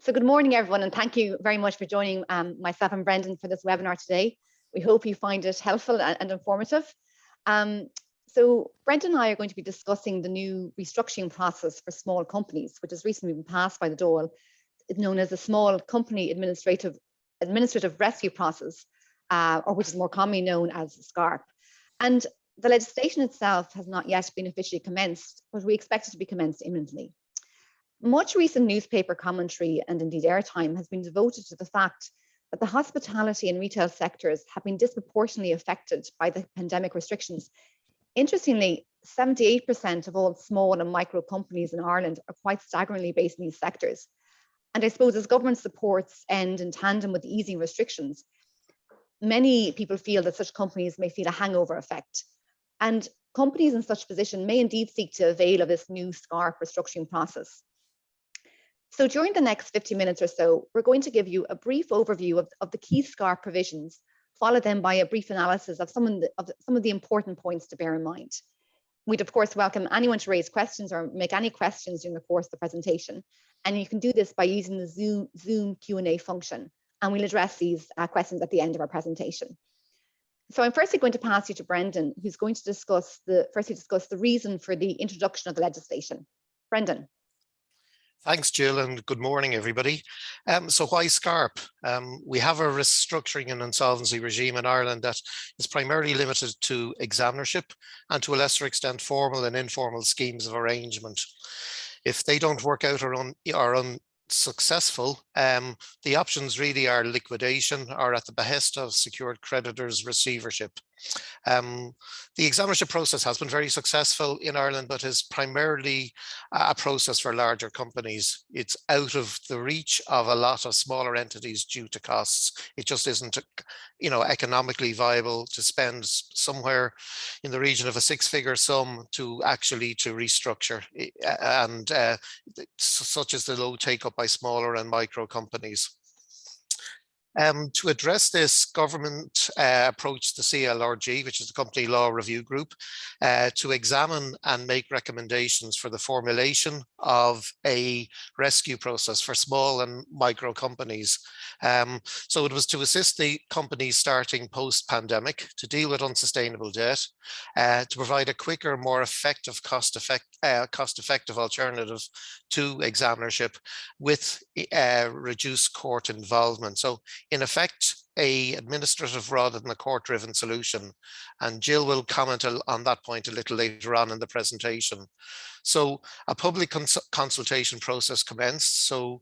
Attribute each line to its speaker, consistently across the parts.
Speaker 1: So good morning, everyone, and thank you very much for joining myself and Brendan for this webinar today. We hope you find it helpful and informative. So Brendan and I are going to be discussing the new restructuring process for small companies, which has recently been passed by the DOL. It's known as the Small Company Administrative Rescue Process, or which is more commonly known as Scarp. And the legislation itself has not yet been officially commenced, but we expect it to be commenced imminently. Much recent newspaper commentary and indeed airtime has been devoted to the fact that the hospitality and retail sectors have been disproportionately affected by the pandemic restrictions. Interestingly, 78% of all small and micro companies in Ireland are quite staggeringly based in these sectors. And I suppose as government supports end in tandem with easing restrictions, many people feel that such companies may feel a hangover effect. And companies in such position may indeed seek to avail of this new Scarp restructuring process. So during the next 50 minutes or so, we're going to give you a brief overview of the key Scarp provisions, followed then by a brief analysis of some of the important points to bear in mind. We'd of course welcome anyone to raise questions or make any questions during the course of the presentation. And you can do this by using the Zoom Q&A function, and we'll address these questions at the end of our presentation. So I'm firstly going to pass you to Brendan, who's going to discuss the reason for the introduction of the legislation. Brendan.
Speaker 2: Thanks, Jill, and good morning, everybody. So why Scarp? We have a restructuring and insolvency regime in Ireland that is primarily limited to examinership and to a lesser extent formal and informal schemes of arrangement. If they don't work out or are unsuccessful, the options really are liquidation or at the behest of secured creditors receivership. The examinership process has been very successful in Ireland, but is primarily a process for larger companies. It's out of the reach of a lot of smaller entities due to costs. It just isn't, economically viable to spend somewhere in the region of a six-figure sum to restructure, and such as the low take-up by smaller and micro companies. To address this, government approached the CLRG, which is the Company Law Review Group, to examine and make recommendations for the formulation of a rescue process for small and micro companies. So it was to assist the companies starting post-pandemic to deal with unsustainable debt, to provide a quicker, more effective, cost-effective alternative to examinership with reduced court involvement. So in effect, an administrative rather than a court-driven solution. And Jill will comment on that point a little later on in the presentation. So a public consultation process commenced. So,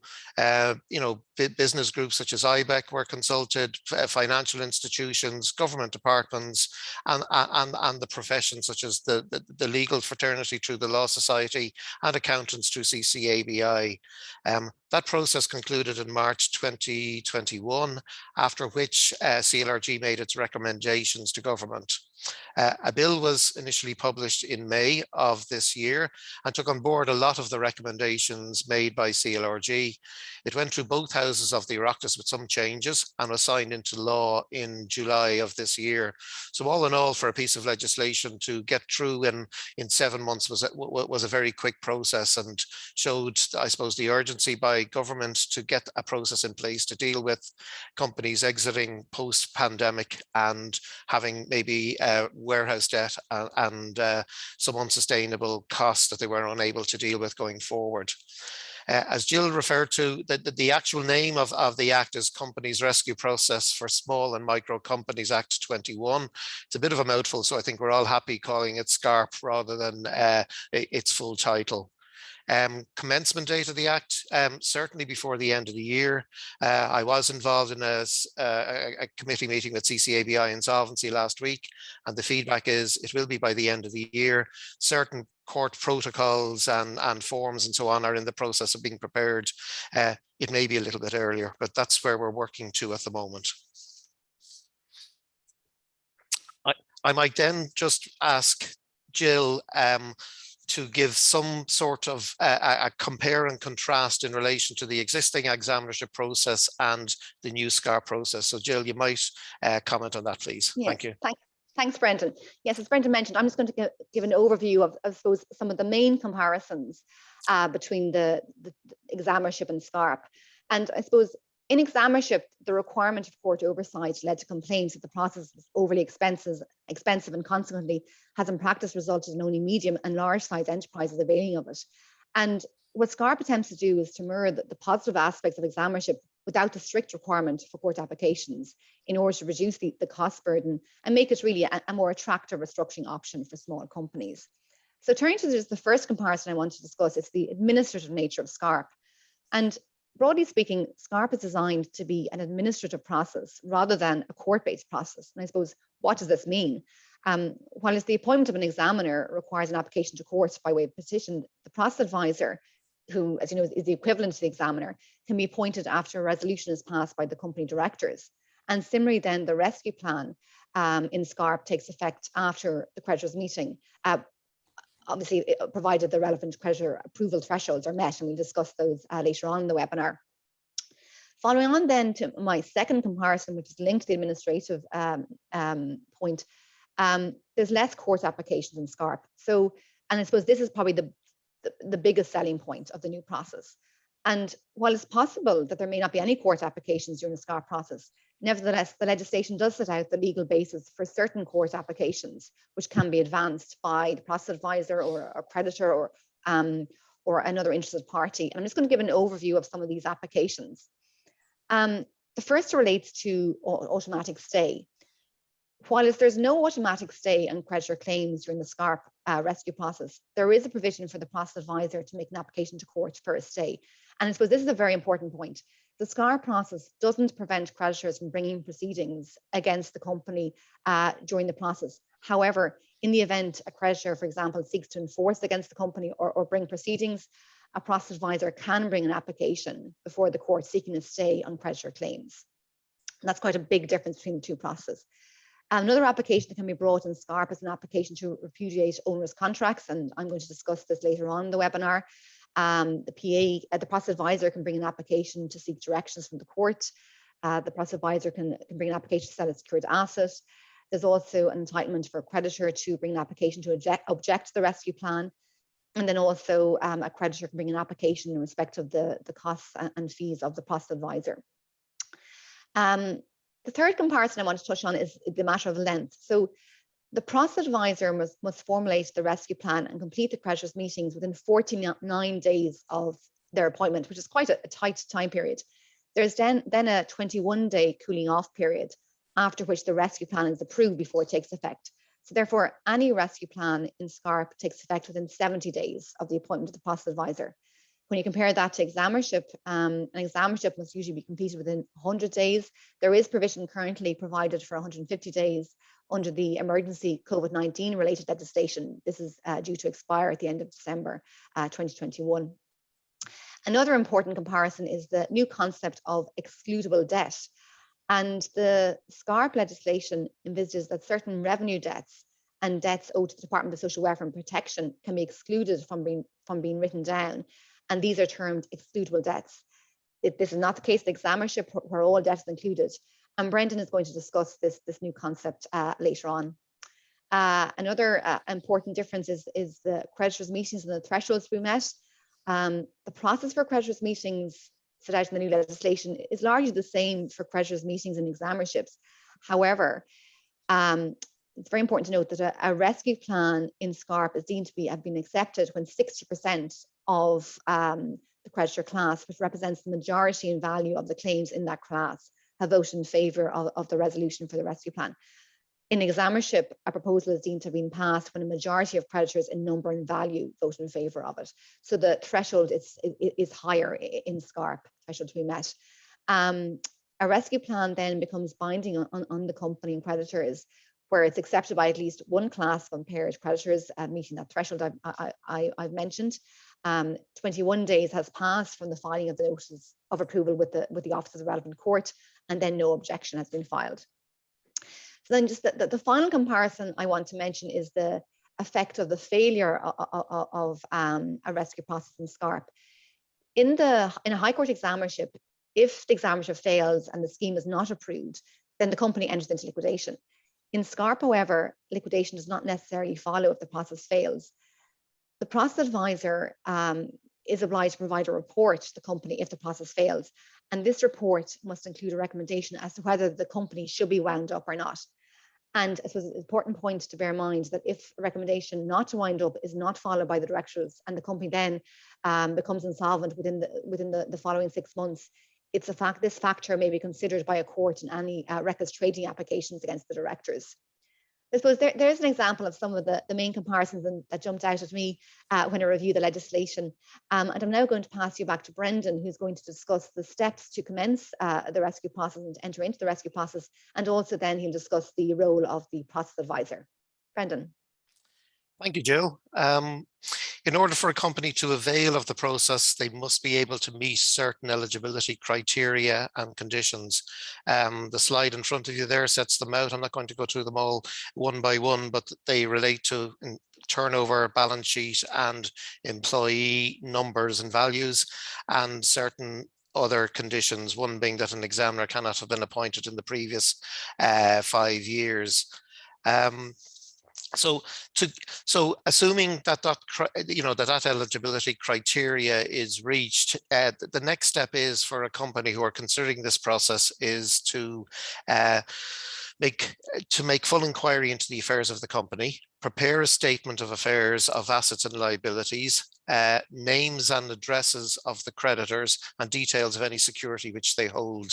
Speaker 2: business groups such as IBEC were consulted, financial institutions, government departments, and the professions such as the legal fraternity through the Law Society and accountants through CCABI. That process concluded in March 2021, after which CLRG made its recommendations to government. A bill was initially published in May of this year and took on board a lot of the recommendations made by CLRG. It went through both houses of the Oireachtas with some changes and was signed into law in July of this year. So all in all, for a piece of legislation to get through in 7 months was a very quick process, and showed, I suppose, the urgency by government to get a process in place to deal with companies exiting post-pandemic and having maybe warehouse debt and some unsustainable costs that they were unable to deal with going forward. As Jill referred to, the actual name of the Act is Companies Rescue Process for Small and Micro Companies Act 21. It's a bit of a mouthful, so I think we're all happy calling it Scarp rather than its full title. Commencement date of the Act, certainly before the end of the year. I was involved in a committee meeting with CCABI Insolvency last week, and the feedback is it will be by the end of the year. Certain court protocols and forms and so on are in the process of being prepared. It may be a little bit earlier, but that's where we're working to at the moment. I might then just ask Jill to give some sort of a compare and contrast in relation to the existing examinership process and the new Scarp process. So Jill, you might comment on that, please.
Speaker 1: Yes,
Speaker 2: thank you.
Speaker 1: Thanks, Brendan. Yes, as Brendan mentioned, I'm just going to give an overview of, I suppose, some of the main comparisons between the examinership and Scarp. And I suppose in examinership, the requirement of court oversight led to complaints that the process was overly expensive and consequently has in practice resulted in only medium and large size enterprises availing of it. And what Scarp attempts to do is to mirror the positive aspects of examinership without the strict requirement for court applications in order to reduce the cost burden and make it really a more attractive restructuring option for small companies. So turning to the first comparison I want to discuss, it's the administrative nature of Scarp. And broadly speaking, Scarp is designed to be an administrative process rather than a court-based process. And I suppose, what does this mean? While the appointment of an examiner requires an application to court by way of petition, the process advisor, who, as you know, is the equivalent to the examiner, can be appointed after a resolution is passed by the company directors. And similarly, then the rescue plan in Scarp takes effect after the creditors' meeting, obviously provided the relevant creditor approval thresholds are met, and we'll discuss those later on in the webinar. Following on then to my second comparison, which is linked to the administrative point, there's less court applications in Scarp. So, and I suppose this is probably the biggest selling point of the new process. And while it's possible that there may not be any court applications during the Scarp process, nevertheless, the legislation does set out the legal basis for certain court applications, which can be advanced by the process advisor or a creditor or another interested party. And I'm just going to give an overview of some of these applications. The first relates to automatic stay. While there's no automatic stay on creditor claims during the Scarp rescue process, there is a provision for the process advisor to make an application to court for a stay. And I suppose this is a very important point. The Scarp process doesn't prevent creditors from bringing proceedings against the company during the process. However, in the event a creditor, for example, seeks to enforce against the company or bring proceedings, a process advisor can bring an application before the court seeking a stay on creditor claims. And that's quite a big difference between the two processes. Another application that can be brought in Scarp is an application to repudiate onerous contracts, and I'm going to discuss this later on in the webinar. The process advisor can bring an application to seek directions from the court. The process advisor can bring an application to sell a secured asset. There's also an entitlement for a creditor to bring an application to object to the rescue plan. And then also a creditor can bring an application in respect of the costs and fees of the process advisor. The third comparison I want to touch on is the matter of length. So the process advisor must formulate the rescue plan and complete the creditors' meetings within 49 days of their appointment, which is quite a tight time period. There's then a 21-day cooling off period, after which the rescue plan is approved before it takes effect. So therefore, any rescue plan in Scarp takes effect within 70 days of the appointment of the process advisor. When you compare that to examinership, an examinership must usually be completed within 100 days. There is provision currently provided for 150 days under the emergency COVID-19 related legislation. This is due to expire at the end of December 2021. Another important comparison is the new concept of excludable debt. And the Scarp legislation envisages that certain revenue debts and debts owed to the Department of Social Welfare and Protection can be excluded from being written down. And these are termed excludable debts. This is not the case in examinership, where all debt is included. And Brendan is going to discuss this new concept later on. Another important difference is the creditors' meetings and the thresholds to be met. The process for creditors' meetings set out in the new legislation is largely the same for creditors' meetings and examinerships. However, it's very important to note that a rescue plan in Scarp is deemed to have been accepted when 60% of the creditor class, which represents the majority in value of the claims in that class, have voted in favour of the resolution for the rescue plan. In examinership, a proposal is deemed to have been passed when a majority of creditors in number and value vote in favour of it. So the threshold is higher in Scarp, threshold to be met. A rescue plan then becomes binding on the company and creditors, where it's accepted by at least one class of impaired creditors meeting that threshold I've mentioned. 21 days has passed from the filing of the notice of approval with the Office of the relevant court, and then no objection has been filed. So then just the final comparison I want to mention is the effect of the failure of a rescue process in Scarp. In a High Court examinership, if the examinership fails and the scheme is not approved, then the company enters into liquidation. In Scarp, however, liquidation does not necessarily follow if the process fails. The process advisor is obliged to provide a report to the company if the process fails. And this report must include a recommendation as to whether the company should be wound up or not. And I suppose it's an important point to bear in mind that if a recommendation not to wind up is not followed by the directors and the company then becomes insolvent within the following 6 months, this factor may be considered by a court in any reckless trading applications against the directors. I suppose there's an example of some of the main comparisons that jumped out at me when I reviewed the legislation. And I'm now going to pass you back to Brendan, who's going to discuss the steps to commence the rescue process and to enter into the rescue process. And also then he'll discuss the role of the process advisor. Brendan.
Speaker 2: Thank you, Jill. In order for a company to avail of the process, they must be able to meet certain eligibility criteria and conditions. The slide in front of you there sets them out. I'm not going to go through them all one by one, but they relate to turnover, balance sheet, and employee numbers and values, and certain other conditions, one being that an examiner cannot have been appointed in the previous 5 years. So assuming that eligibility criteria is reached, the next step is for a company who are considering this process is to make full inquiry into the affairs of the company, prepare a statement of affairs of assets and liabilities, names and addresses of the creditors, and details of any security which they hold.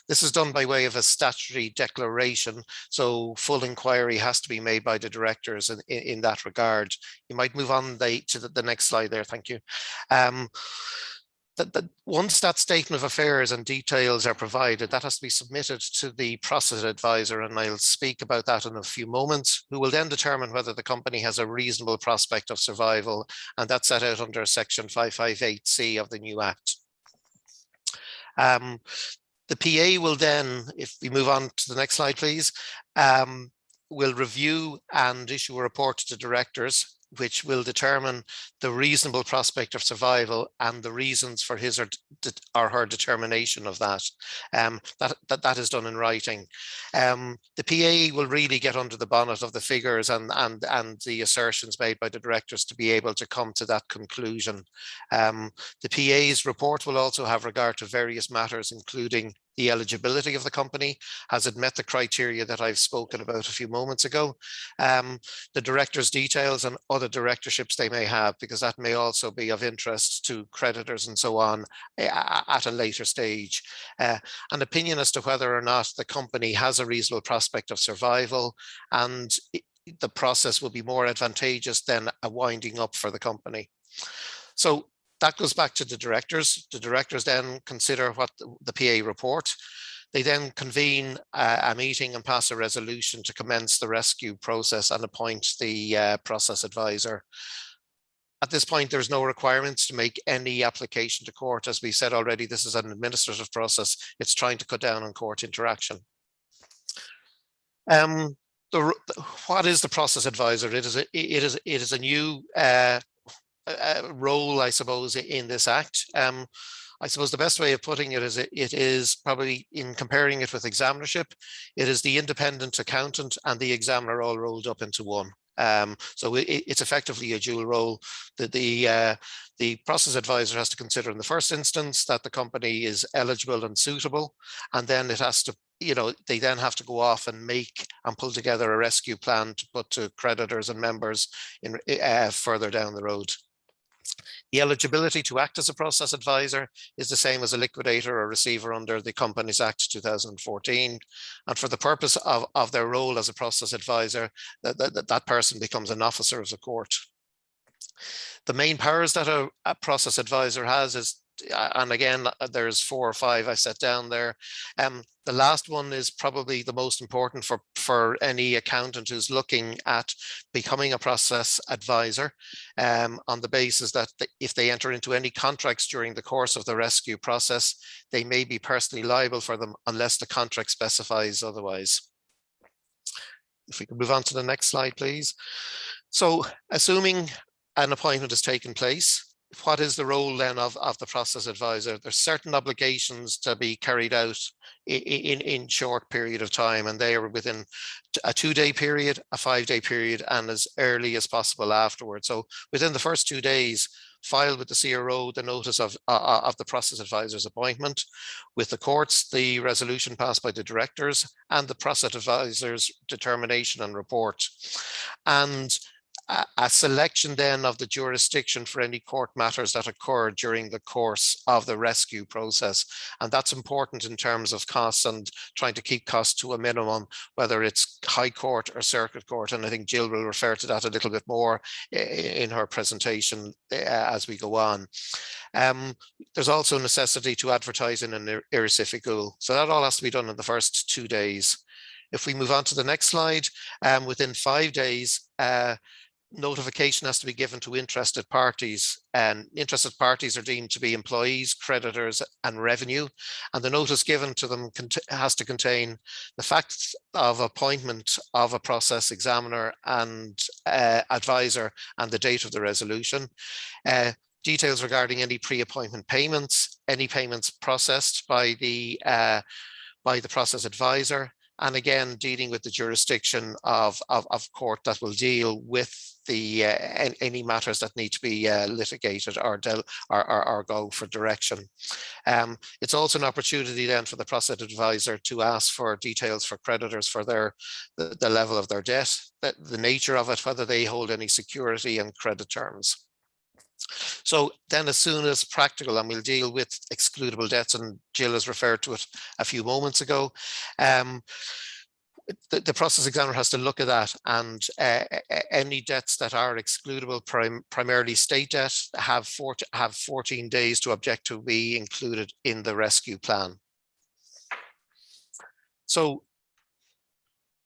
Speaker 2: This is done by way of a statutory declaration, so full inquiry has to be made by the directors in that regard. You might move on to the next slide there, thank you. Once that statement of affairs and details are provided, that has to be submitted to the process advisor, and I'll speak about that in a few moments, who will then determine whether the company has a reasonable prospect of survival, and that's set out under section 558C of the new Act. The PA will then, if we move on to the next slide, please, will review and issue a report to directors, which will determine the reasonable prospect of survival and the reasons for his or her determination of that. That is done in writing. The PA will really get under the bonnet of the figures and the assertions made by the directors to be able to come to that conclusion. The PA's report will also have regard to various matters, including the eligibility of the company. Has it met the criteria that I've spoken about a few moments ago? The director's details and other directorships they may have, because that may also be of interest to creditors and so on at a later stage. An opinion as to whether or not the company has a reasonable prospect of survival, and the process will be more advantageous than a winding up for the company. So that goes back to the directors. The directors then consider what the PA report. They then convene a meeting and pass a resolution to commence the rescue process and appoint the process advisor. At this point, there's no requirements to make any application to court. As we said already, this is an administrative process. It's trying to cut down on court interaction. What is the process advisor? It is a new role, I suppose, in this Act. I suppose the best way of putting it is it is probably, in comparing it with examinership, it is the independent accountant and the examiner all rolled up into one. So it's effectively a dual role. The process advisor has to consider in the first instance that the company is eligible and suitable, and then it has to, they then have to go off and make and pull together a rescue plan to put to creditors and members in further down the road. The eligibility to act as a process advisor is the same as a liquidator or receiver under the Companies Act 2014. And for the purpose of their role as a process advisor, that person becomes an officer of the court. The main powers that a process advisor has is, and again, there's 4 or 5 I set down there. The last one is probably the most important for any accountant who's looking at becoming a process advisor, on the basis that if they enter into any contracts during the course of the rescue process, they may be personally liable for them unless the contract specifies otherwise. If we can move on to the next slide, please. So assuming an appointment has taken place, what is the role then of the process advisor? There's certain obligations to be carried out in short period of time, and they are within a 2-day period, a 5-day period, and as early as possible afterwards. So within the first 2 days, file with the CRO the notice of the process advisor's appointment. With the courts, the resolution passed by the directors and the process advisor's determination and report. And a selection then of the jurisdiction for any court matters that occur during the course of the rescue process. And that's important in terms of costs and trying to keep costs to a minimum, whether it's High Court or Circuit Court. And I think Jill will refer to that a little bit more in her presentation as we go on. There's also necessity to advertise in an irrecifical. So that all has to be done in the first 2 days. If we move on to the next slide, within 5 days, notification has to be given to interested parties, and interested parties are deemed to be employees, creditors, and revenue. And the notice given to them has to contain the fact of appointment of a process examiner and advisor and the date of the resolution. Details regarding any pre-appointment payments, any payments processed by the process advisor, and again, dealing with the jurisdiction of court that will deal with the any matters that need to be litigated or go for direction. It's also an opportunity then for the process advisor to ask for details for creditors for the level of their debt, the nature of it, whether they hold any security and credit terms. So then as soon as practical, and we'll deal with excludable debts, and Jill has referred to it a few moments ago, the process examiner has to look at that, and any debts that are excludable, primarily state debt, have 14 days to object to be included in the rescue plan. So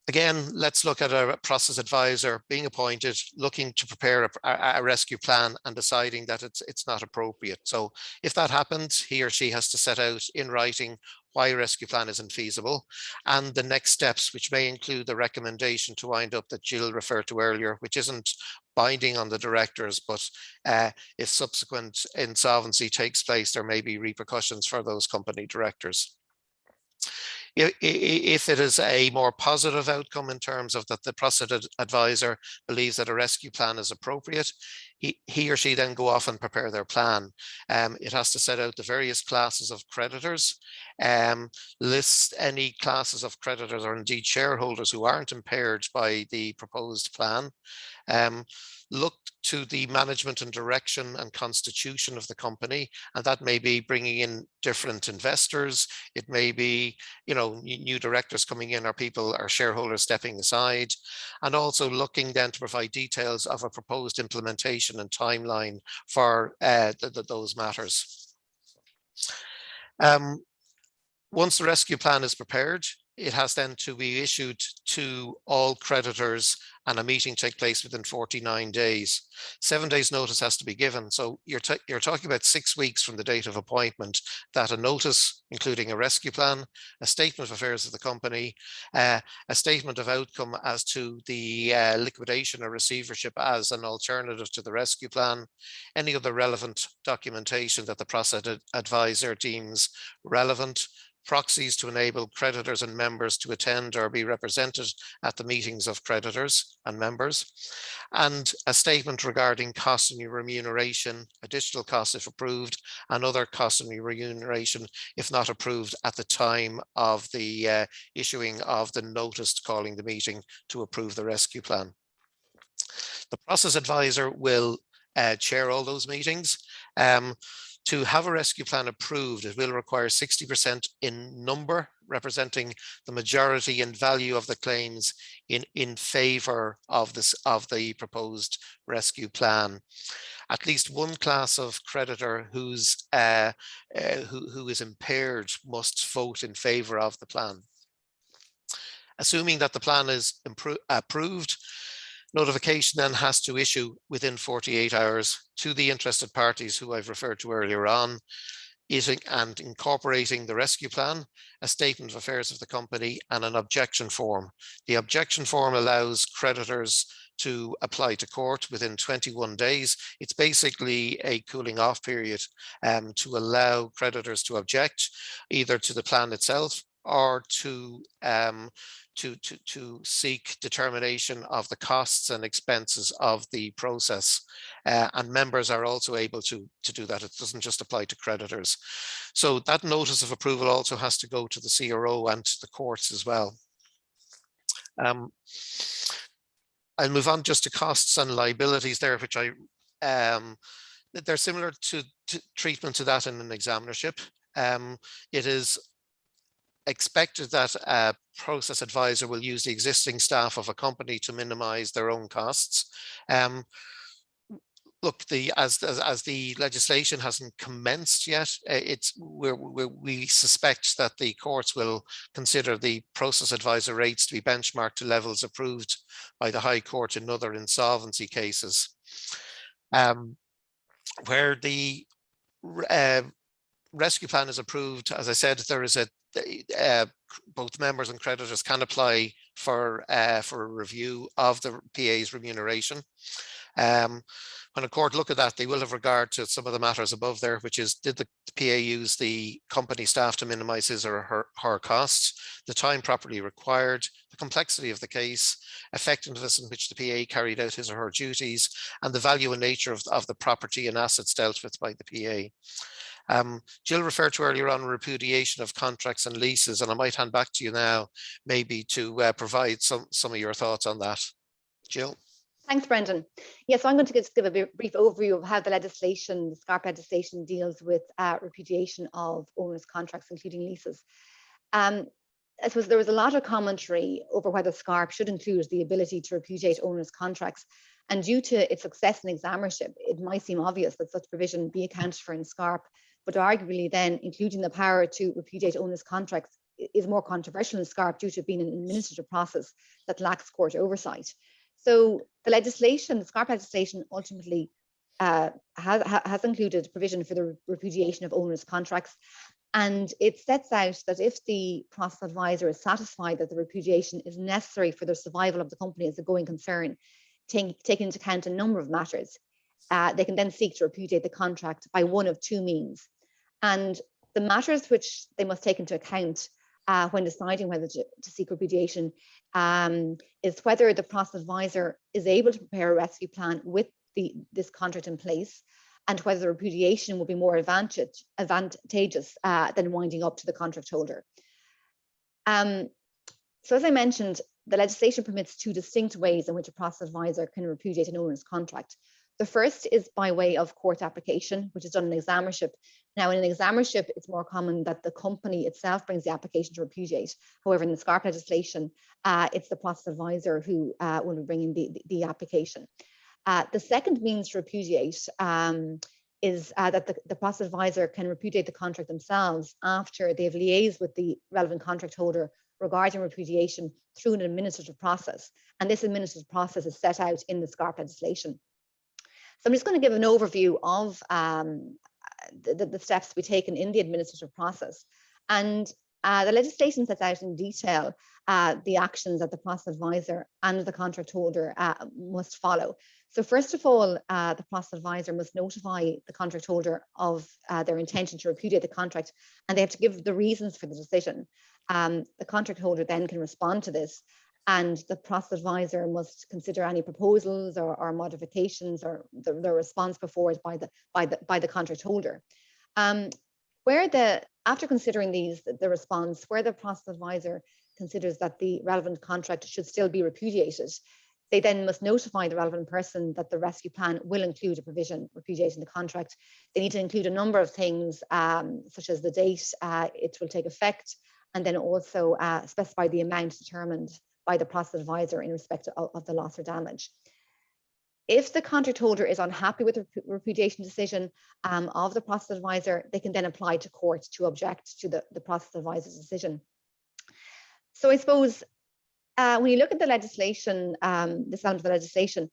Speaker 2: again, let's look at a process advisor being appointed, looking to prepare a rescue plan and deciding that it's not appropriate. So if that happens, he or she has to set out in writing why a rescue plan isn't feasible, and the next steps, which may include the recommendation to wind up that Jill referred to earlier, which isn't binding on the directors, but if subsequent insolvency takes place, there may be repercussions for those company directors. If it is a more positive outcome in terms of that the process advisor believes that a rescue plan is appropriate, he or she then go off and prepare their plan. It has to set out the various classes of creditors, list any classes of creditors or indeed shareholders who aren't impaired by the proposed plan, look to the management and direction and constitution of the company, and that may be bringing in different investors. It may be, new directors coming in, or people or shareholders stepping aside, and also looking then to provide details of a proposed implementation and timeline for those matters. Once the rescue plan is prepared, it has then to be issued to all creditors, and a meeting take place within 49 days. 7 days notice has to be given. So you're talking about 6 weeks from the date of appointment that a notice, including a rescue plan, a statement of affairs of the company, a statement of outcome as to the liquidation or receivership as an alternative to the rescue plan, any other relevant documentation that the process advisor deems relevant, proxies to enable creditors and members to attend or be represented at the meetings of creditors and members, and a statement regarding costs and remuneration, additional costs if approved, and other costs and remuneration if not approved at the time of the issuing of the notice calling the meeting to approve the rescue plan. The process advisor will chair all those meetings. To have a rescue plan approved, it will require 60% in number, representing the majority in value of the claims in favor of the proposed rescue plan. At least one class of creditor who is impaired must vote in favor of the plan. Assuming that the plan is approved, notification then has to issue within 48 hours to the interested parties who I've referred to earlier on, and incorporating the rescue plan, a statement of affairs of the company, and an objection form. The objection form allows creditors to apply to court within 21 days. It's basically a cooling off period to allow creditors to object either to the plan itself or to seek determination of the costs and expenses of the process. And members are also able to do that. It doesn't just apply to creditors. So that notice of approval also has to go to the CRO and to the courts as well. I'll move on just to costs and liabilities there, which they're similar to treatment to that in an examinership. It is expected that a process advisor will use the existing staff of a company to minimize their own costs. Look, as the legislation hasn't commenced yet, we suspect that the courts will consider the process advisor rates to be benchmarked to levels approved by the High Court in other insolvency cases. Where the rescue plan is approved, as I said, there is both members and creditors can apply for a review of the PA's remuneration. When a court look at that, they will have regard to some of the matters above there, which is, did the PA use the company staff to minimize his or her costs, the time properly required, the complexity of the case, effectiveness in which the PA carried out his or her duties, and the value and nature of the property and assets dealt with by the PA. Jill referred to earlier on repudiation of contracts and leases, and I might hand back to you now, maybe to provide some of your thoughts on that. Jill.
Speaker 1: Thanks, Brendan. Yes, so I'm going to just give a brief overview of how the legislation, the Scarp legislation, deals with repudiation of onerous contracts, including leases. I suppose there was a lot of commentary over whether Scarp should include the ability to repudiate onerous contracts. And due to its success in examinership, it might seem obvious that such provision be accounted for in Scarp, but arguably then including the power to repudiate onerous contracts is more controversial in Scarp due to it being an administrative process that lacks court oversight. So the legislation, the Scarp legislation, ultimately has included provision for the repudiation of onerous contracts. And it sets out that if the process advisor is satisfied that the repudiation is necessary for the survival of the company as a going concern, taking into account a number of matters, they can then seek to repudiate the contract by one of two means. And the matters which they must take into account when deciding whether to seek repudiation is whether the process advisor is able to prepare a rescue plan with this contract in place, and whether the repudiation will be more advantageous than winding up to the contract holder. So as I mentioned, the legislation permits two distinct ways in which a process advisor can repudiate an onerous contract. The first is by way of court application, which is done in examinership. Now, in an examinership, it's more common that the company itself brings the application to repudiate. However, in the Scarp legislation, it's the process advisor who will be bringing the application. The second means to repudiate is that the process advisor can repudiate the contract themselves after they've liaised with the relevant contract holder regarding repudiation through an administrative process. And this administrative process is set out in the Scarp legislation. So I'm just going to give an overview of the steps to be taken in the administrative process. And the legislation sets out in detail the actions that the process advisor and the contract holder must follow. So first of all, the process advisor must notify the contract holder of their intention to repudiate the contract, and they have to give the reasons for the decision. The contract holder then can respond to this, and the process advisor must consider any proposals or modifications or the response put forward by the contract holder. After considering the response, where the process advisor considers that the relevant contract should still be repudiated, they then must notify the relevant person that the rescue plan will include a provision repudiating the contract. They need to include a number of things, such as the date it will take effect, and then also specify the amount determined by the process advisor in respect of the loss or damage. If the contract holder is unhappy with the repudiation decision of the process advisor, they can then apply to court to object to the process advisor's decision. So I suppose when you look at the legislation, this element of the legislation,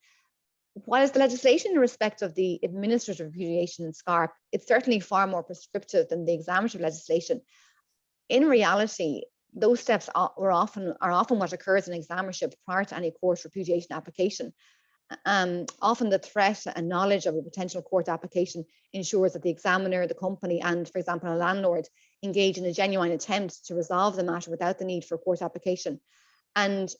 Speaker 1: while the legislation in respect of the administrative repudiation in Scarp, it's certainly far more prescriptive than the examinative legislation. In reality, those steps are often what occurs in examinership prior to any court repudiation application. Often the threat and knowledge of a potential court application ensures that the examiner, the company, and, for example, a landlord engage in a genuine attempt to resolve the matter without the need for a court application. And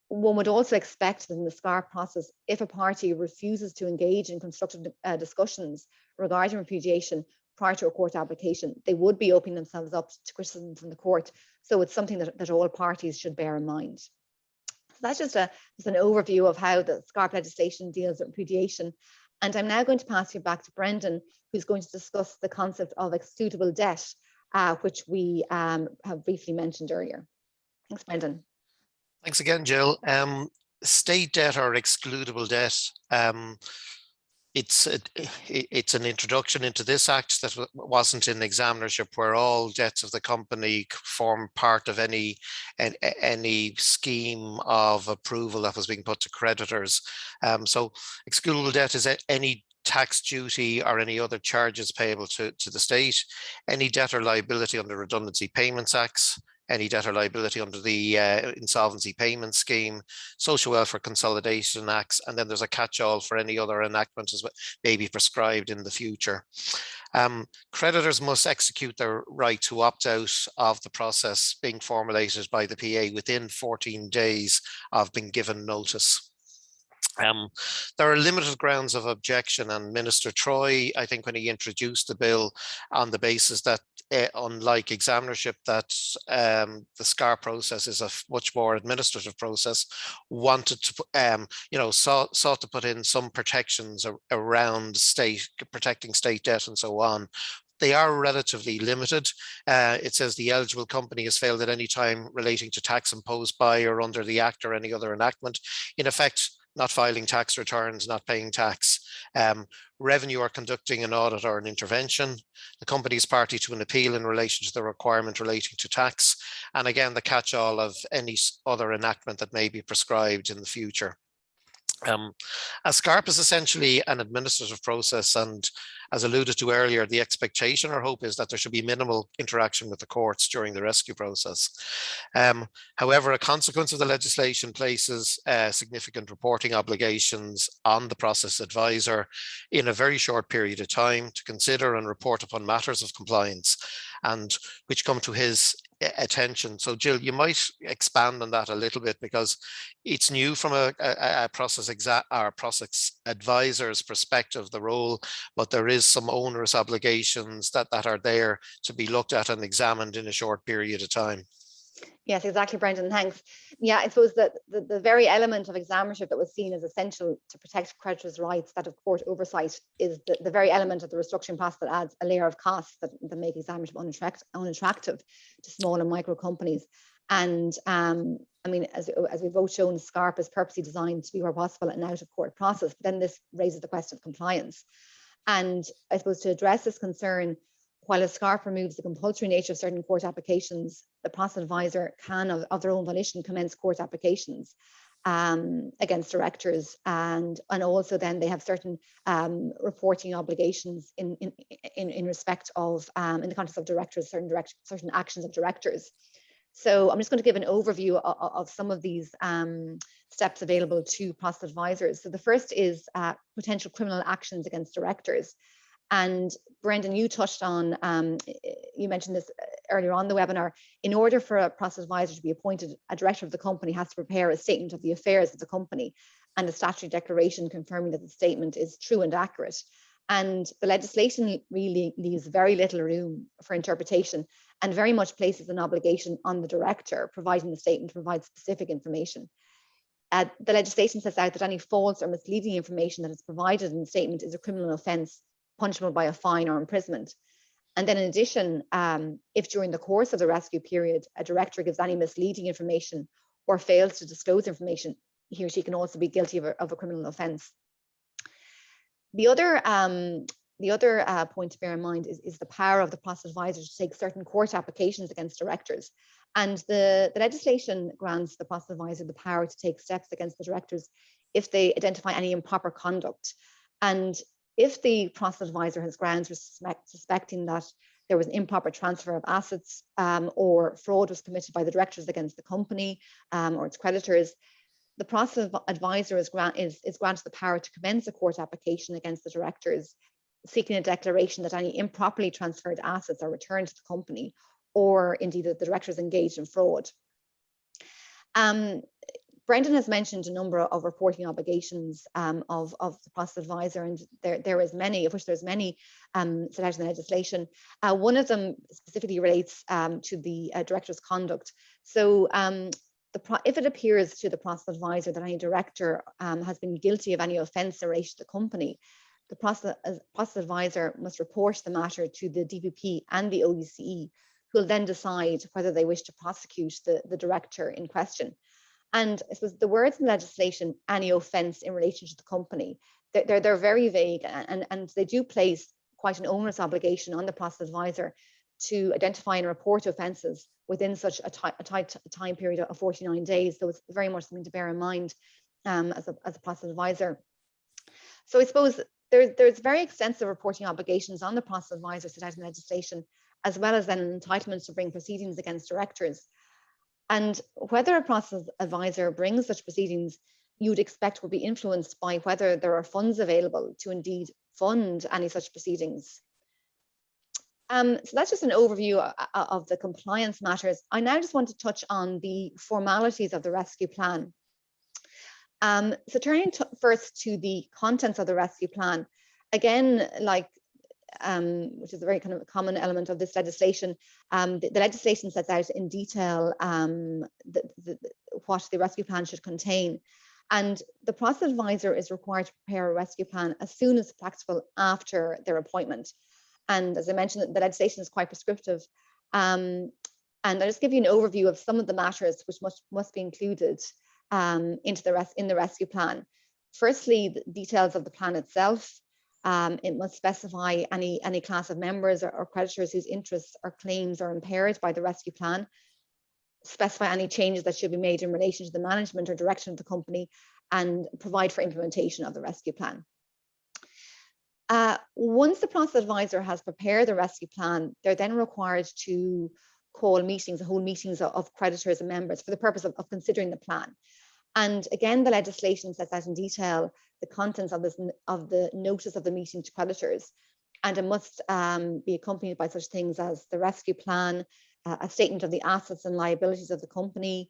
Speaker 1: one would also expect that in the Scarp process, if a party refuses to engage in constructive discussions regarding repudiation prior to a court application, they would be opening themselves up to criticism from the court. So it's something that all parties should bear in mind. So that's just an overview of how the Scarp legislation deals with repudiation. And I'm now going to pass you back to Brendan, who's going to discuss the concept of excludable debt, which we have briefly mentioned earlier. Thanks, Brendan.
Speaker 2: Thanks again, Jill. State debt or excludable debt, it's an introduction into this act that wasn't in examinership, where all debts of the company form part of any scheme of approval that was being put to creditors. So excludable debt is any tax duty or any other charges payable to the state, any debt or liability under Redundancy Payments Acts, any debt or liability under the Insolvency Payment Scheme, Social Welfare Consolidation Acts, and then there's a catch-all for any other enactment as may be prescribed in the future. Creditors must execute their right to opt out of the process being formulated by the PA within 14 days of being given notice. There are limited grounds of objection, and Minister Troy, I think when he introduced the bill on the basis that unlike examinership, that the Scarp process is a much more administrative process, wanted to, sought to put in some protections around protecting state debt and so on. They are relatively limited. It says the eligible company has failed at any time relating to tax imposed by or under the Act or any other enactment. In effect, not filing tax returns, not paying tax, revenue or conducting an audit or an intervention, the company is party to an appeal in relation to the requirement relating to tax, and again, the catch-all of any other enactment that may be prescribed in the future. A Scarp is essentially an administrative process, and as alluded to earlier, the expectation or hope is that there should be minimal interaction with the courts during the rescue process. However, a consequence of the legislation places significant reporting obligations on the process advisor in a very short period of time to consider and report upon matters of compliance, and which come to his attention. So Jill, you might expand on that a little bit, because it's new from a process advisor's perspective, the role, but there is some onerous obligations that are there to be looked at and examined in a short period of time.
Speaker 1: Yes, exactly, Brendan, thanks. Yeah, I suppose that the very element of examinership that was seen as essential to protect creditors' rights, that of court oversight, is the very element of the restructuring process that adds a layer of costs that make examinership unattractive to small and micro companies. And I mean, as we've both shown, Scarp is purposely designed to be where possible an out-of-court process, but then this raises the question of compliance. And I suppose to address this concern, while a Scarp removes the compulsory nature of certain court applications, the process advisor can, of their own volition, commence court applications against directors, and also then they have certain reporting obligations in respect of, in the context of directors, certain actions of directors. So I'm just going to give an overview of some of these steps available to process advisors. So the first is potential criminal actions against directors. And Brendan, you touched on, you mentioned this earlier on the webinar. In order for a process advisor to be appointed, a director of the company has to prepare a statement of the affairs of the company and a statutory declaration confirming that the statement is true and accurate. And the legislation really leaves very little room for interpretation and very much places an obligation on the director, providing the statement provides specific information. The legislation sets out that any false or misleading information that is provided in the statement is a criminal offence, punishable by a fine or imprisonment. And then in addition, if during the course of the rescue period, a director gives any misleading information or fails to disclose information, he or she can also be guilty of a criminal offence. The other point to bear in mind is the power of the process advisor to take certain court applications against directors. And the legislation grants the process advisor the power to take steps against the directors if they identify any improper conduct. And if the process advisor has grounds for suspecting that there was an improper transfer of assets or fraud was committed by the directors against the company or its creditors, the process advisor is granted the power to commence a court application against the directors, seeking a declaration that any improperly transferred assets are returned to the company, or indeed that the directors engaged in fraud. Brendan has mentioned a number of reporting obligations of the process advisor, and there is many, of which there's many set out in the legislation. One of them specifically relates to the director's conduct. So if it appears to the process advisor that any director has been guilty of any offence in relation to the company, the process advisor must report the matter to the DPP and the OECE, who will then decide whether they wish to prosecute the director in question. And I suppose the words in the legislation, any offence in relation to the company, they're very vague, and they do place quite an onerous obligation on the process advisor to identify and report offences within such a tight time period of 49 days. So it's very much something to bear in mind as a process advisor. So I suppose there's very extensive reporting obligations on the process advisor set out in legislation, as well as then an entitlement to bring proceedings against directors. And whether a process advisor brings such proceedings, you would expect will be influenced by whether there are funds available to indeed fund any such proceedings. So that's just an overview of the compliance matters. I now just want to touch on the formalities of the rescue plan. So turning first to the contents of the rescue plan, again, like which is a very kind of common element of this legislation. The legislation sets out in detail what the rescue plan should contain. And the process advisor is required to prepare a rescue plan as soon as practical after their appointment. And as I mentioned, the legislation is quite prescriptive. And I'll just give you an overview of some of the matters which must be included in the rescue plan. Firstly, the details of the plan itself. It must specify any class of members or creditors whose interests or claims are impaired by the rescue plan, specify any changes that should be made in relation to the management or direction of the company, and provide for implementation of the rescue plan. Once the process advisor has prepared the rescue plan, they're then required to hold meetings of creditors and members for the purpose of considering the plan. And again, the legislation sets out in detail the contents of the notice of the meeting to creditors, and it must be accompanied by such things as the rescue plan, a statement of the assets and liabilities of the company,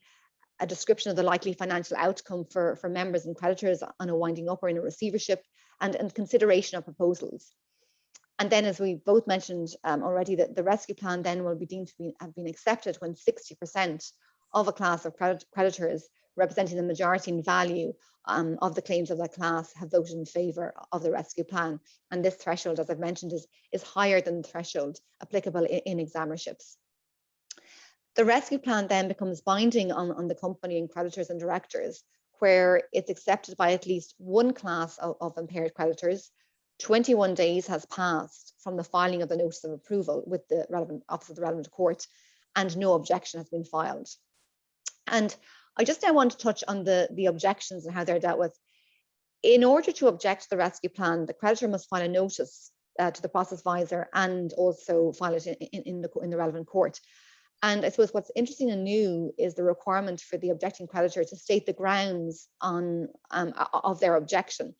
Speaker 1: a description of the likely financial outcome for members and creditors on a winding up or in a receivership, and consideration of proposals. And then, as we both mentioned already, that the rescue plan then will be deemed to have been accepted when 60% of a class of creditors representing the majority in value of the claims of that class have voted in favour of the rescue plan. And this threshold, as I've mentioned, is higher than the threshold applicable in examinerships. The rescue plan then becomes binding on the company and creditors and directors, where it's accepted by at least one class of impaired creditors. 21 days has passed from the filing of the notice of approval with the relevant office of the relevant court, and no objection has been filed. And I just now want to touch on the objections and how they're dealt with. In order to object to the rescue plan, the creditor must file a notice to the process advisor and also file it in the relevant court. And I suppose what's interesting and new is the requirement for the objecting creditor to state the grounds of their objection.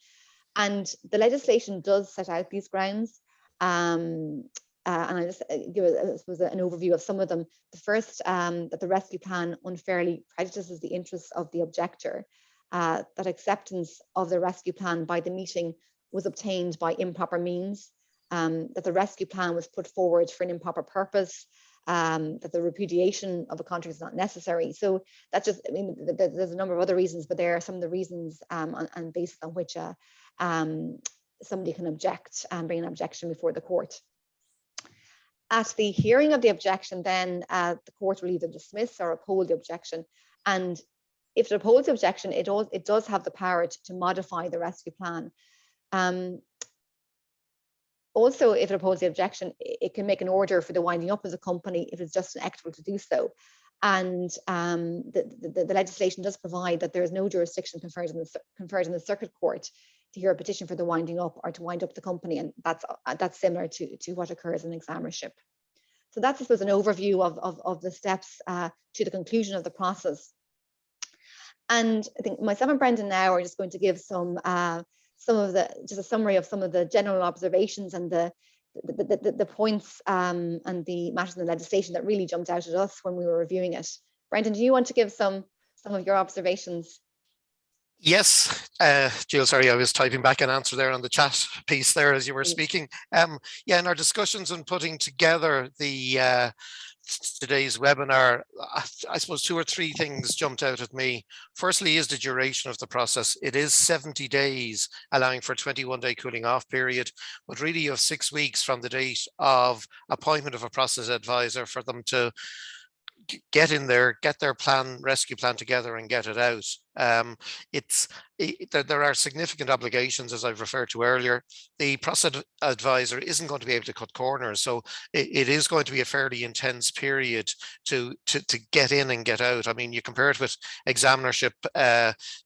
Speaker 1: And the legislation does set out these grounds. And I just give an overview of some of them. The first, that the rescue plan unfairly prejudices the interests of the objector, that acceptance of the rescue plan by the meeting was obtained by improper means, that the rescue plan was put forward for an improper purpose, that the repudiation of a contract is not necessary. So that's just, I mean, there's a number of other reasons, but there are some of the reasons and basis on which somebody can object and bring an objection before the court. At the hearing of the objection, then the court will either dismiss or uphold the objection. And if it upholds the objection, it does have the power to modify the rescue plan. Also, if it upholds the objection, it can make an order for the winding up of the company if it's just equitable to do so. And the legislation does provide that there is no jurisdiction conferred in the circuit court to hear a petition for the winding up or to wind up the company, and that's similar to what occurs in examinership. So that's, I suppose, an overview of the steps to the conclusion of the process. And I think myself and Brendan now are just going to give some of the, just a summary of some of the general observations and the points and the matters in the legislation that really jumped out at us when we were reviewing it. Brendan, do you want to give some of your observations?
Speaker 2: Yes, Jill, sorry, I was typing back an answer there on the chat piece there as you were speaking. Yeah, in our discussions and putting together the today's webinar, I suppose 2 or 3 things jumped out at me. Firstly is the duration of the process. It is 70 days, allowing for a 21-day cooling off period, but really you have 6 weeks from the date of appointment of a process advisor for them to get in there, get their rescue plan together and get it out. There are significant obligations, as I've referred to earlier. The process advisor isn't going to be able to cut corners, so it is going to be a fairly intense period to get in and get out. I mean, you compare it with examinership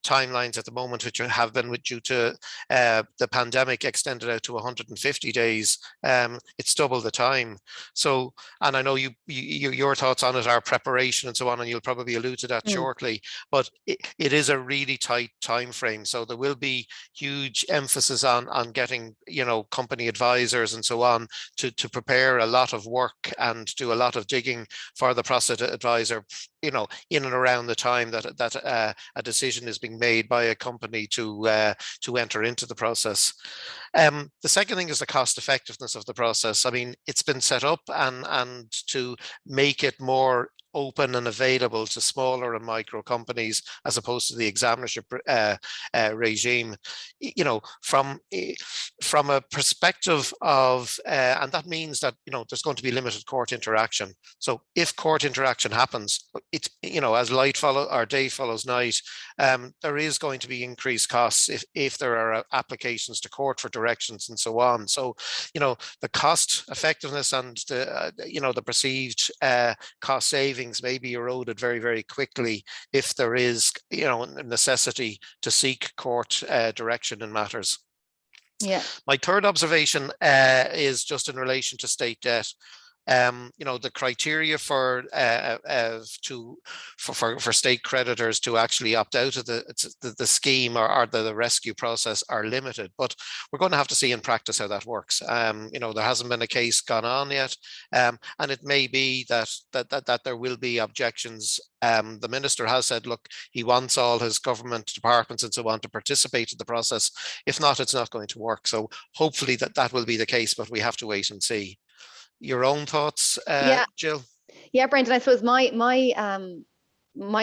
Speaker 2: timelines at the moment, which have been due to the pandemic extended out to 150 days. It's double the time. So, and I know your thoughts on it are preparation and so on, and you'll probably allude to that shortly, but it is a really tight time frame. So there will be huge emphasis on getting, company advisors and so on to prepare a lot of work and do a lot of digging for the process advisor, in and around the time that a decision is being made by a company to enter into the process. The second thing is the cost effectiveness of the process. I mean, it's been set up and to make it more open and available to smaller and micro companies as opposed to the examinership regime. From a perspective of, and that means that there's going to be limited court interaction. So if court interaction happens, it's as light follows or day follows night, there is going to be increased costs if there are applications to court for directions and so on. So the cost effectiveness and the perceived cost savings may be eroded very, very quickly if there is, a necessity to seek court direction in matters.
Speaker 1: Yeah.
Speaker 2: My third observation is just in relation to state debt. The criteria for state creditors to actually opt out of the scheme or the rescue process are limited, but we're going to have to see in practice how that works. There hasn't been a case gone on yet, and it may be that there will be objections. The minister has said, look, he wants all his government departments and so on to participate in the process. If not, it's not going to work. So hopefully that will be the case, but we have to wait and see. Your own thoughts, Jill?
Speaker 1: Yeah, Brendan, I suppose my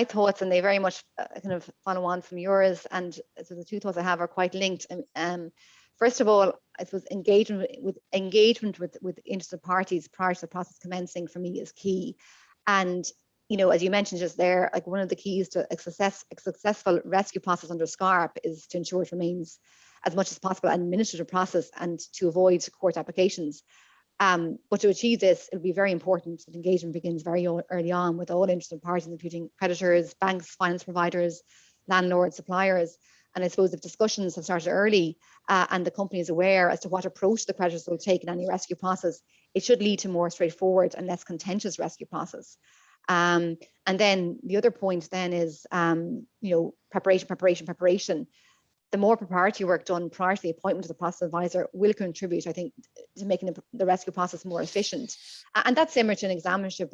Speaker 1: thoughts, and they very much kind of follow on from yours, and so the 2 thoughts I have are quite linked. First of all, I suppose engagement with interested parties prior to the process commencing for me is key. And as you mentioned just there, like one of the keys to a successful rescue process under Scarp is to ensure it remains as much as possible an administrative process and to avoid court applications. But to achieve this, it'll be very important that engagement begins very early on with all interested parties, including creditors, banks, finance providers, landlords, suppliers. And I suppose if discussions have started early and the company is aware as to what approach the creditors will take in any rescue process, it should lead to more straightforward and less contentious rescue process. And then the other point then is, preparation. The more preparatory work done prior to the appointment of the process advisor will contribute, I think, to making the rescue process more efficient. And that's similar to an examinership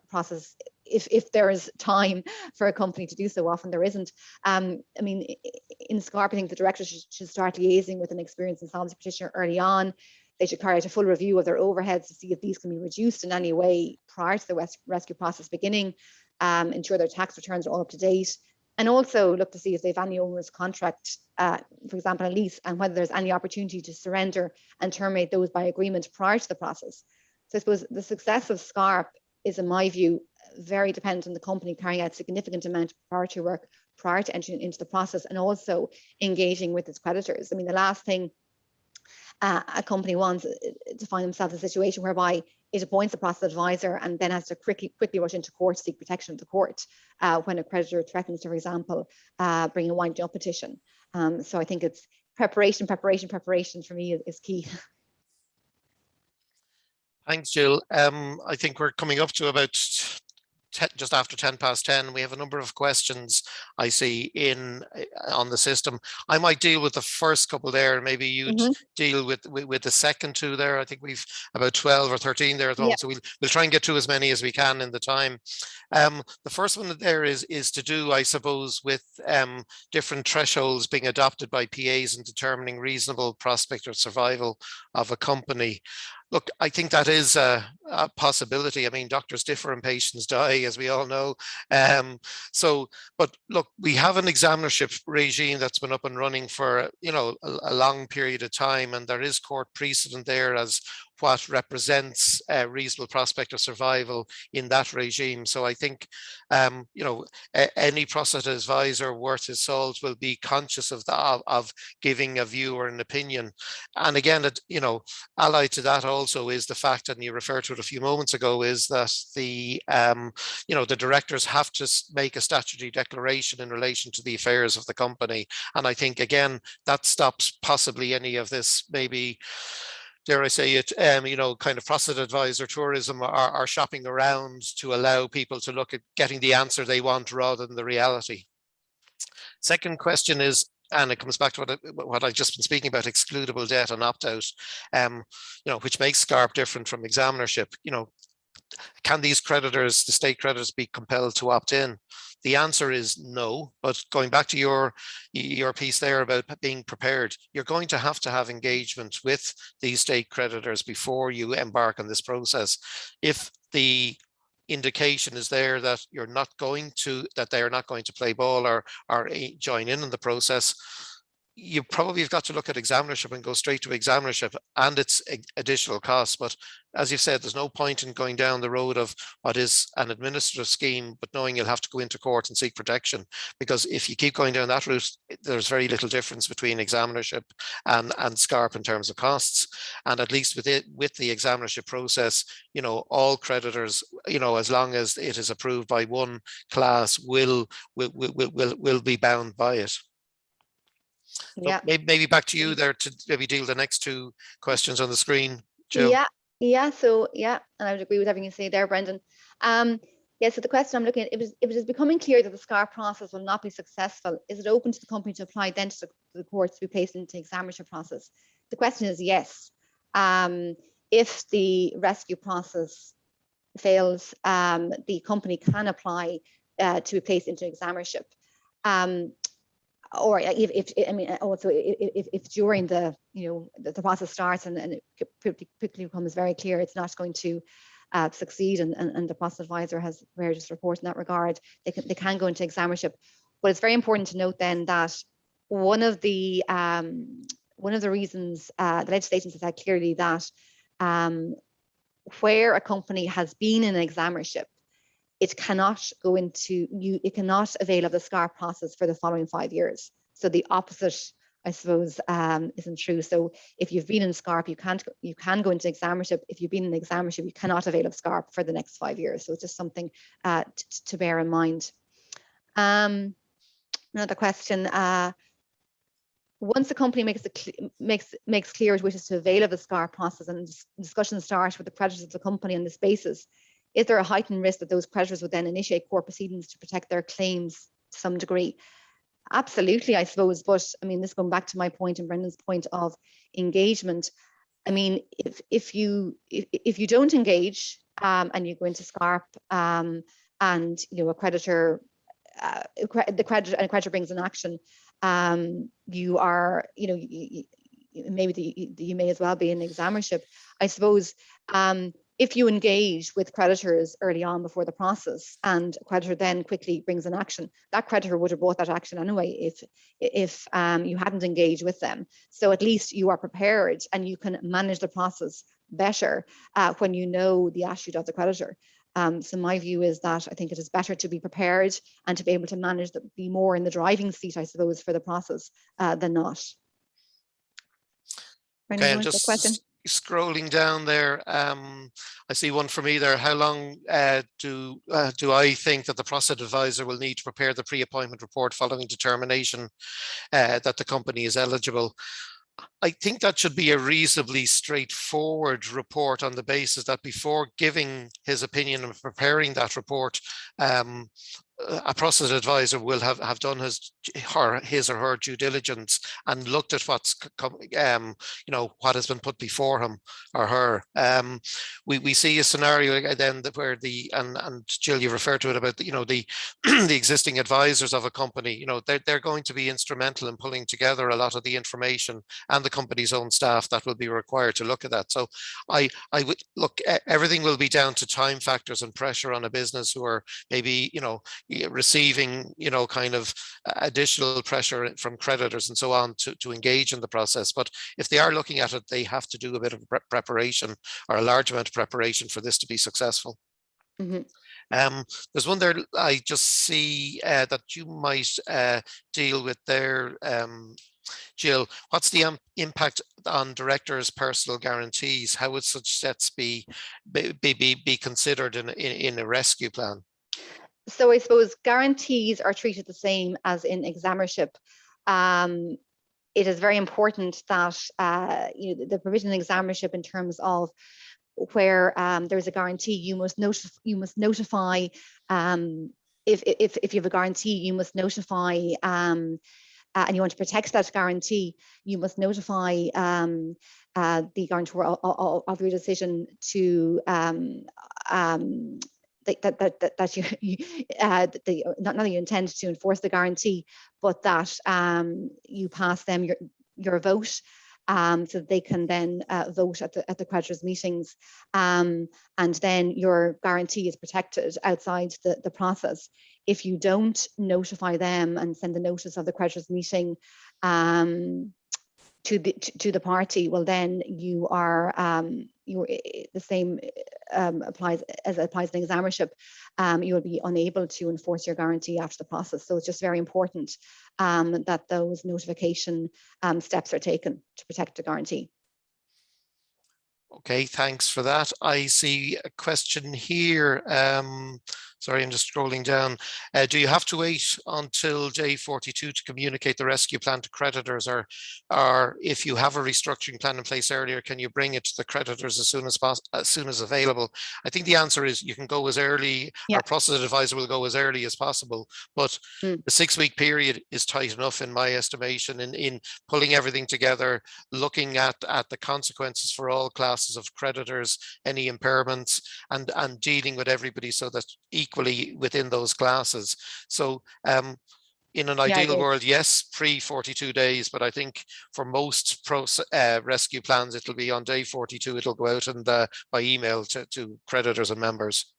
Speaker 1: process. If there is time for a company to do so, often there isn't. I mean, in Scarp, I think the directors should start liaising with an experienced insolvency practitioner early on. They should carry out a full review of their overheads to see if these can be reduced in any way prior to the rescue process beginning, ensure their tax returns are all up to date, and also look to see if they have any onerous contract, for example, a lease, and whether there's any opportunity to surrender and terminate those by agreement prior to the process. So I suppose the success of Scarp is, in my view, very dependent on the company carrying out significant amount of preparatory work prior to entering into the process and also engaging with its creditors. I mean, the last thing a company wants to find themselves in a situation whereby it appoints a process advisor and then has to quickly rush into court to seek protection of the court when a creditor threatens to, for example, bring a winding up petition. So I think it's preparation for me is key.
Speaker 2: Thanks, Jill. I think we're coming up to about just after 10 past 10. We have a number of questions I see on the system. I might deal with the first couple there, and maybe you'd deal with the second two there. I think we've about 12 or 13 there at the moment, so we'll try and get through as many as we can in the time. The first one there is to do, I suppose, with different thresholds being adopted by PAs in determining reasonable prospect or survival of a company. Look, I think that is a possibility. I mean, doctors differ and patients die, as we all know. But look, we have an examinership regime that's been up and running for, a long period of time, and there is court precedent there as what represents a reasonable prospect of survival in that regime. So I think, any process advisor worth his salt will be conscious of giving a view or an opinion. And again, allied to that also is the fact, and you referred to it a few moments ago, is that the directors have to make a statutory declaration in relation to the affairs of the company. And I think, again, that stops possibly any of this, maybe, dare I say it, kind of process advisor tourism or shopping around to allow people to look at getting the answer they want rather than the reality. Second question is, and it comes back to what I've just been speaking about, excludable debt and opt-out, which makes Scarp different from examinership. Can these creditors, the state creditors, be compelled to opt in? The answer is no. But going back to your piece there about being prepared, you're going to have engagement with these state creditors before you embark on this process. If the indication is there that they are not going to play ball or join in the process, you probably have got to look at examinership and go straight to examinership and its additional costs. But as you've said, there's no point in going down the road of what is an administrative scheme, but knowing you'll have to go into court and seek protection. Because if you keep going down that route, there's very little difference between examinership and Scarp in terms of costs. And at least with the examinership process, all creditors, as long as it is approved by one class, will be bound by it.
Speaker 1: Yeah.
Speaker 2: So maybe back to you there to maybe deal the next two questions on the screen, Jill.
Speaker 1: So and I would agree with everything you say there, Brendan. So the question I'm looking at, if it is becoming clear that the Scarp process will not be successful, is it open to the company to apply then to the courts to be placed into the examinership process? The question is yes. If the rescue process fails, the company can apply to be placed into examinership. Or if during the process starts and it quickly becomes very clear it's not going to succeed and the process advisor has prepared his report in that regard, they can go into examinership. But it's very important to note then that one of the reasons the legislation says that clearly that where a company has been in examinership, it cannot avail of the Scarp process for the following 5 years. So the opposite, I suppose, isn't true. So if you've been in Scarp, you can go into examinership. If you've been in examinership, you cannot avail of Scarp for the next 5 years. So it's just something to bear in mind. Another question. Once the company makes clear it wishes to avail of the Scarp process and discussions start with the creditors of the company on this basis, is there a heightened risk that those creditors would then initiate court proceedings to protect their claims to some degree? Absolutely, I suppose. But I mean, this going back to my point and Brendan's point of engagement. I mean, if you don't engage and you go into Scarp and a creditor, the creditor brings an action, you are maybe you may as well be in examinership. I suppose. If you engage with creditors early on before the process and a creditor then quickly brings an action, that creditor would have brought that action anyway if you hadn't engaged with them. So at least you are prepared and you can manage the process better when you know the attitude of the creditor. So my view is that I think it is better to be prepared and to be able to manage, be more in the driving seat, I suppose, for the process than not.
Speaker 2: Okay, I'm just scrolling down there. I see one for me there. How long do I think that the process advisor will need to prepare the pre-appointment report following determination that the company is eligible? I think that should be a reasonably straightforward report, on the basis that before giving his opinion and preparing that report, a process advisor will have done his or her due diligence and looked at what's what has been put before him or her. We see a scenario then where and Jill, you referred to it about the the existing advisors of a company. They're going to be instrumental in pulling together a lot of the information, and the company's own staff that will be required to look at that. So I would look, everything will be down to time factors and pressure on a business who are maybe receiving kind of additional pressure from creditors and so on to engage in the process. But if they are looking at it, they have to do a bit of preparation, or a large amount of preparation, for this to be successful.
Speaker 1: Mm-hmm.
Speaker 2: There's one there I just see that you might deal with there, Jill. What's the impact on directors' personal guarantees? How would such sets be considered in a rescue plan?
Speaker 1: So I suppose guarantees are treated the same as in examinership. It is very important that the provision in examinership, in terms of where there's a guarantee, you must notify. If you have a guarantee, you must notify, and you want to protect that guarantee, you must notify the guarantor of your decision to that not that you intend to enforce the guarantee, but that you pass them your vote, so that they can then vote at the creditors' meetings, and then your guarantee is protected outside the process. If you don't notify them and send the notice of the creditors' meeting to the party, well, then you are the same applies in examinership. You will be unable to enforce your guarantee after the process. So it's just very important that those notification steps are taken to protect the guarantee.
Speaker 2: Okay, thanks for that. I see a question here. Sorry, I'm just scrolling down. Do you have to wait until day 42 to communicate the rescue plan to creditors, or if you have a restructuring plan in place earlier, can you bring it to the creditors as soon as available? I think the answer is you can go as early.
Speaker 1: Yeah.
Speaker 2: Our process advisor will go as early as possible, but the 6-week period is tight enough, in my estimation, in pulling everything together, looking at the consequences for all classes of creditors, any impairments, and dealing with everybody so that equally within those classes. So in an ideal world, yes, pre 42 days, but I think for most rescue plans, it'll be on day 42, it'll go out and by email to creditors and members.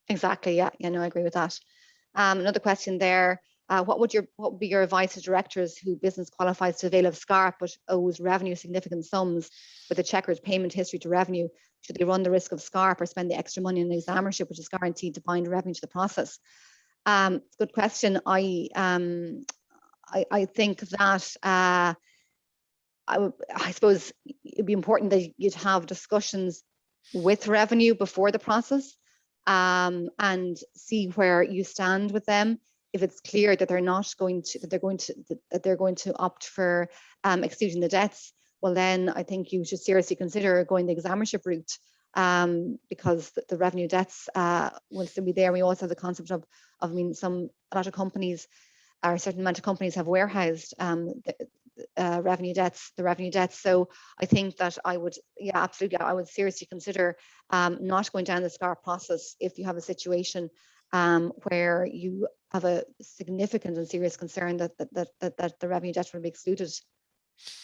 Speaker 2: Exactly,
Speaker 1: yeah, no, I agree with that. Another question there. What would be your advice to directors who business qualifies to avail of Scarp but owes revenue significant sums with a checkered payment history to revenue? Should they run the risk of Scarp or spend the extra money in examinership, which is guaranteed to bind revenue to the process? Good question. I think that I suppose it'd be important that you'd have discussions with revenue before the process, and see where you stand with them. If it's clear that they're going to opt for excluding the debts, well, then I think you should seriously consider going the examinership route, because the revenue debts will still be there. We also have the concept of a lot of companies, or a certain amount of companies, have warehoused the revenue debts. So I think that I would seriously consider not going down the Scarp process if you have a situation where you have a significant and serious concern that the revenue debt will be excluded.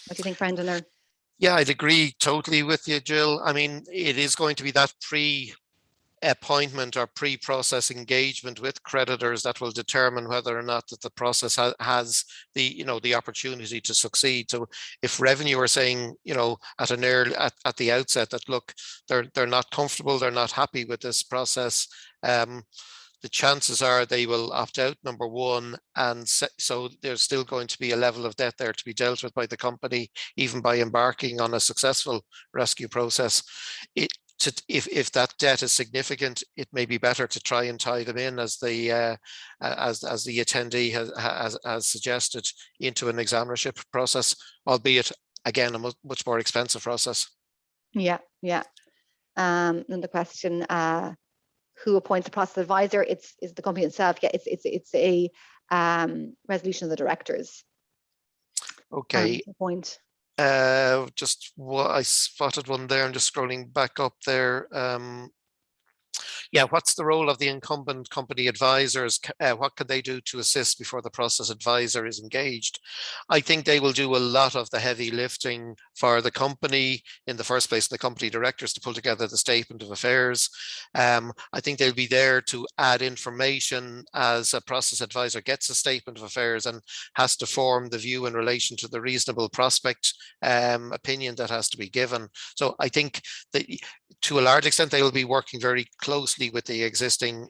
Speaker 1: What do you think, Brendan?
Speaker 2: Yeah, I'd agree totally with you, Jill. I mean, it is going to be that pre-appointment or pre-process engagement with creditors that will determine whether or not that the process has the opportunity to succeed. So if revenue are saying, at the outset that, look, they're not comfortable, they're not happy with this process, the chances are they will opt out, number one, and so there's still going to be a level of debt there to be dealt with by the company, even by embarking on a successful rescue process. If that debt is significant, it may be better to try and tie them in, as the attendee has suggested, into an examinership process, albeit again, a much more expensive process.
Speaker 1: Yeah. And the question, who appoints the process advisor? It's the company itself. Yeah, it's a resolution of the directors.
Speaker 2: Okay.
Speaker 1: Point.
Speaker 2: Just what I spotted one there. I'm just scrolling back up there. Yeah, what's the role of the incumbent company advisors? What can they do to assist before the process advisor is engaged? I think they will do a lot of the heavy lifting for the company in the first place, the company directors, to pull together the statement of affairs. I think they'll be there to add information as a process advisor gets a statement of affairs and has to form the view in relation to the reasonable prospect opinion that has to be given. So I think that to a large extent, they will be working very closely with the existing,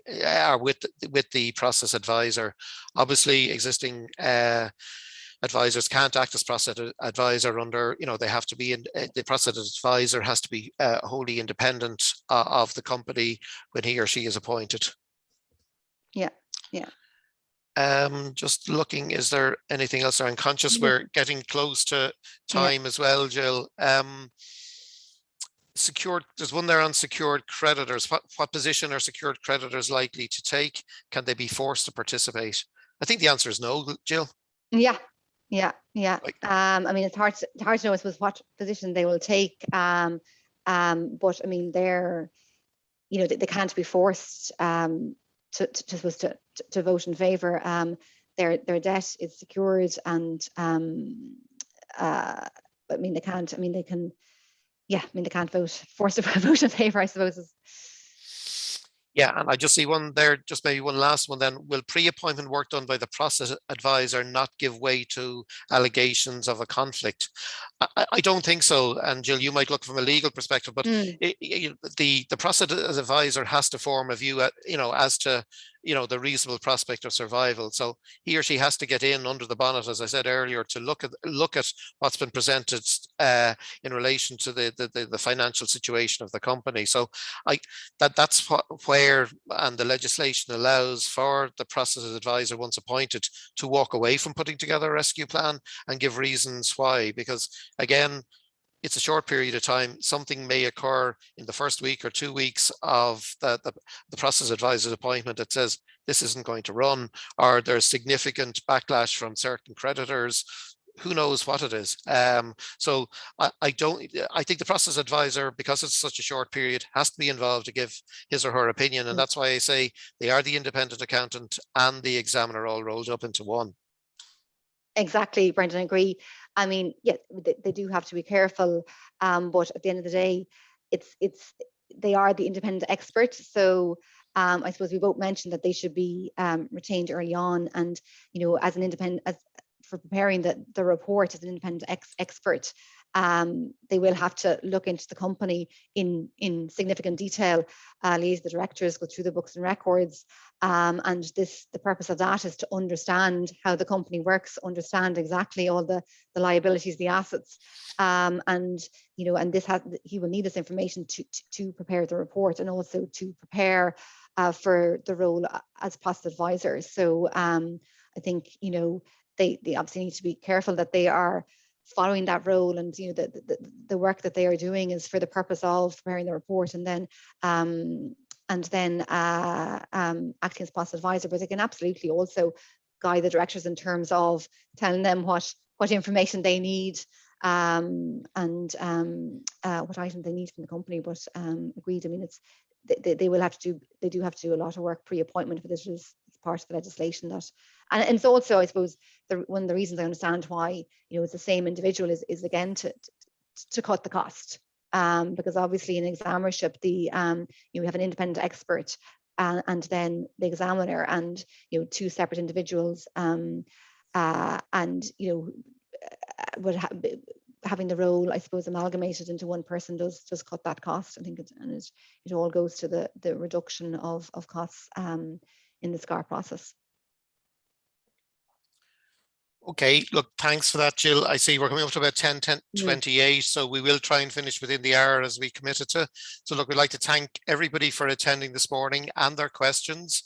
Speaker 2: with the process advisor. Obviously, existing advisors can't act as process advisor under, they have to be in, the process advisor has to be wholly independent of the company when he or she is appointed.
Speaker 1: Yeah.
Speaker 2: Just looking, is there anything else? I'm conscious we're getting close to time as well, Jill. Secured, there's one there on secured creditors. What position are secured creditors likely to take? Can they be forced to participate? I think the answer is no, Jill.
Speaker 1: Yeah. I mean, it's hard to know, I suppose, what position they will take. But I mean, they're, they can't be forced to vote in favour. Their debt is secured, and I mean, they can't. I mean, they can. Yeah, I mean, they can't force to vote in favour, I suppose.
Speaker 2: Yeah, and I just see one there, just maybe one last one then. Will pre-appointment work done by the process advisor not give way to allegations of a conflict? I don't think so. And Jill, you might look from a legal perspective, but the process advisor has to form a view, as to, the reasonable prospect of survival. So he or she has to get in under the bonnet, as I said earlier, to look at what's been presented in relation to the financial situation of the company. So that's where, and the legislation allows for the process advisor, once appointed, to walk away from putting together a rescue plan and give reasons why. Because again, it's a short period of time. Something may occur in the first week or 2 weeks of the process advisor's appointment that says this isn't going to run, or there's significant backlash from certain creditors. Who knows what it is? So I think the process advisor, because it's such a short period, has to be involved to give his or her opinion. And that's why I say they are the independent accountant and the examiner all rolled up into one.
Speaker 1: Exactly, Brendan, I agree. I mean, yeah, they do have to be careful, but at the end of the day, they are the independent expert. So I suppose we both mentioned that they should be retained early on, and as an independent, for preparing the report as an independent expert, they will have to look into the company in significant detail, liaise with the directors, go through the books and records, and the purpose of that is to understand how the company works, understand exactly all the liabilities, the assets, and he will need this information to prepare the report, and also to prepare for the role as process advisor. So I think they obviously need to be careful that they are following that role, and the work that they are doing is for the purpose of preparing the report, and then acting as process advisor. But they can absolutely also guide the directors in terms of telling them what information they need, and what items they need from the company. But agreed. I mean, they do have to do a lot of work pre-appointment, but this is part of the legislation that, and it's also, I suppose, one of the reasons I understand why it's the same individual is again to cut the cost, because obviously in examinership we have an independent expert and then the examiner, and two separate individuals, and having the role, I suppose, amalgamated into one person does cut that cost. I think it all goes to the reduction of costs in the Scarp process.
Speaker 2: Okay, look, thanks for that, Jill. I see we're coming up to about 10:28, so we will try and finish within the hour as we committed to. So look, we'd like to thank everybody for attending this morning and their questions.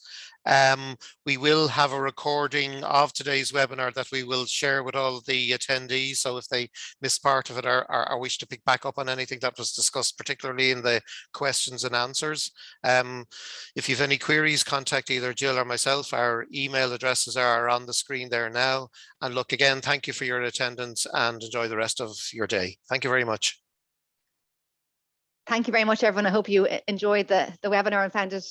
Speaker 2: We will have a recording of today's webinar that we will share with all the attendees. So if they missed part of it or wish to pick back up on anything that was discussed, particularly in the questions and answers, if you have any queries, contact either Jill or myself. Our email addresses are on the screen there now. And look, again, thank you for your attendance and enjoy the rest of your day. Thank you very much.
Speaker 1: Thank you very much, everyone. I hope you enjoyed the webinar and found it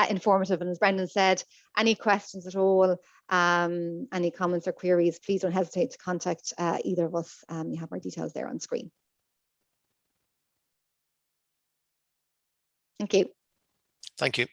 Speaker 1: informative. And as Brendan said, any questions at all, any comments or queries, please don't hesitate to contact either of us. You have our details there on screen. Thank you.
Speaker 2: Thank you.